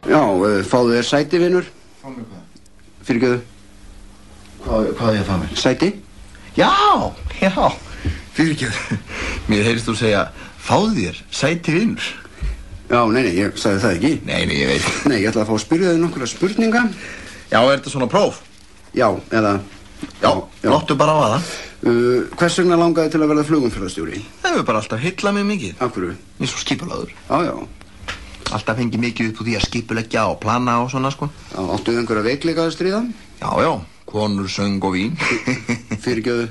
Já, fáðu þér sæti, vinur. Fá mér hvað? Fyrirgefðu. Hvað er ég að fá mér? Sæti? Já, fyrirgefðu. Mér heyrist þú segja, fáðu þér sæti, vinur. Já, nei, ég sagði það ekki. Nei, ég veit. Nei, ég ætla að fá að spyrja þig nokkra spurninga. Já, er þetta svona próf? Já, eða... Já, láttu bara á það. Hvers vegna langaði til að verða flugumferðarstjóri? Það hefur bara alltaf heillað mig mikið. Af hverju? Eins og skipulaður. Já. Alltaf fengið mikið upp úr því að skipuleggja og plana og svona, sko. Já, áttuðu einhverja veikleika að stríða? Já, konur, söng og vín. Fyrirgefðu.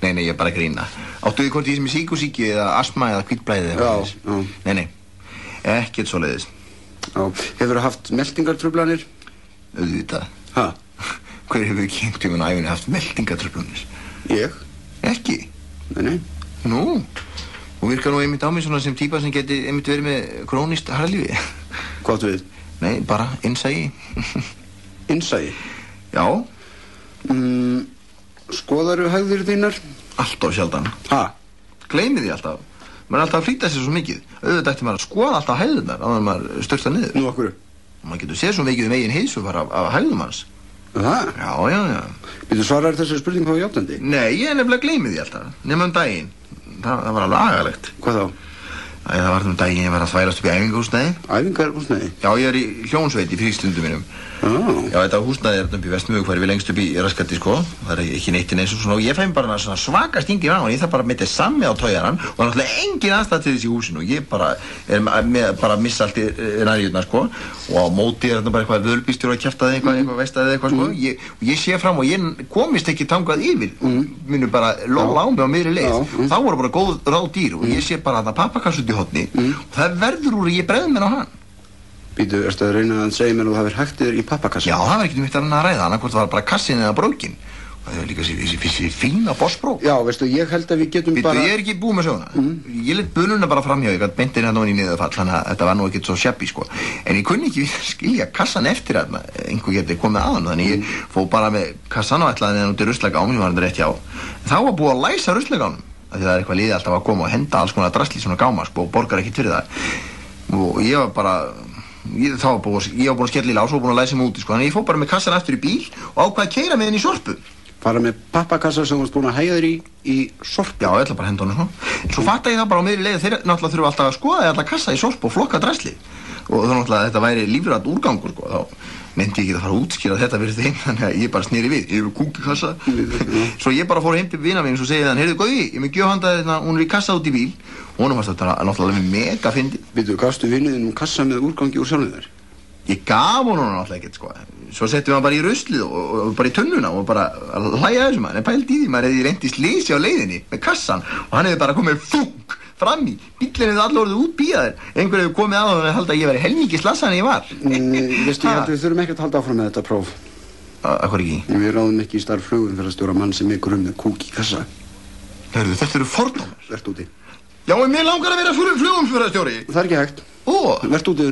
Nei, ég er bara að grína. Áttuðu hvort ég sem er síkusíki eða astma eða hvítblæði eða eitthvað? Já. Nei, ekkert svoleiðis. Já, hefurðu haft meltingartruflanir? Auðvitað. Ha? Hver hefur ekki einhvern tímann á ævinni haft meltingartruflanir? Ég? Ekki? Nei. Nú, þú virkar nú einmitt á mig svona sem típa sem geti einmitt verið með krónískt harðlífi. Hvað þú við? Nei, bara innsæi. Innsæi? Já. Skoðaru hægðir þínar? Alltof sjaldan. Ha? Gleymi því alltaf. Maður er alltaf að flýta sér svo mikið. Auðvitað ætti maður að skoða alltaf hægðirnar áður en maður störtar niður. Nú, okkur? Maður getur séð svo mikið eigin heilsufar af hægðum hans. Það? Já. Býttu svarar þessari spurningu á játandi? Nei, ég nefnilega gleymi því alltaf. Nema daginn. Það var alveg agalegt. Hvað þá? Það var daginn ég var að þvælast upp í æfingahúsnæði. Æfingahúsnæði? Já, ég er í hljónsveit í frístundum mínum. Já, þetta húsnæði er upp í Vestmögukværi við lengst upp í Raskati, sko. Það er ekki neitt eins og svona. Og ég fæ bara svona svaka stingir á hann. Ég þarf bara að metja sammi á taugarann og náttúrulega engin aðstæð til þess í húsinu. Og ég bara er bara að missa allt í næriðurnar, sko. Og á móti er þetta bara eitthvað völbýstjóra að kjaftaði eitthvað veistaði eitthvað, sko. Og ég sé fram og ég komist ekki tangað yfir. Munu bara lolla á mig á miðri leið. Þá voru bara góð ráð dýr og ég sé bara þarna pappakass út í horni. Og það verður úr ég bregð mér á hann. Býtu, erstu að reyna að segja mér að það verið hægt þér í pappakassin? Já, það var ekkert mitt að ræða, annarkvort það var bara kassin eða brókin. Og það var líka þessi fína bossbrók. Já, veistu, ég held að við getum bara... Býtu, ég er ekki búið með söguna. Ég lét bununa bara framhjá, ég gæti beintin hérna ofan í niðurfall, þannig að þetta var nú ekkert svo shabby, sko. En ég kunni ekki skilja kassan eftir hérna, einhver geti komið að hann, þannig ég fór bara með kassan og ætlaði hann út í ruslagáum sem var hann rétt hjá. Þá var búið að læsa ruslagáunum, af því það er eitthvað liðið alltaf að koma og henda alls konar drasl í svona gáma, sko, og borgar ekkert fyrir það. Og ég var bara ég var búin að skella í lás og búin að læsa mig úti, sko. Þannig ég fór bara með kassan aftur í bíl og ákvað að keyra með henni í sorpu. Fara með pappakassa sem þú varst búin að hægja þér í sorpu? Já, ég ætla bara að henda honum svona. Svo fatta ég það bara á miðri leið, þeir náttúrulega þurfa alltaf að skoða alla kassa í sorpu og flokka drasli. Og þá náttúrulega þetta væri lífrænt úrgangur, sko. Þá myndi ég ekki að fara að útskýra þetta fyrir þeim, þannig að ég bara sneri við. Ég hefur kúkikassa. Svo ég bara fór heim til vina míns og segi þann, heyrðu Gaui, ég með gjöfhanda þetta, hún er í kassa út í bíl. Honum varst þetta náttúrulega mega fyndið. Býtu, gafstu vinuðinn kassa með úrgangi úr sjálfum þér? Ég gaf honum náttúrulega ekkert, sko. Svo settum við hann bara í ruslið og bara í tunnuna og bara að hlæja þessu maður. En pældi í því maður hefði reynt í slísi á leiðinni með kassan og hann hefði bara komið fúk fram í. Bíllinn hefði allir orðið útbíjaður. Einhver hefði komið að hann og halda að ég væri helmingi slassan en ég var. Veistu, ég held að við þurfum ekkert að halda áfram með þetta próf. Akkur ekki? Við ráðum ekki í starf flugumferðarstjóra mann sem ykkur með kúk í kassa. Hörðu, þetta eru fordómar. Vert úti. Já, en mér langar að vera flugumferðarstjóri. Það er ekki hægt. Vert úti,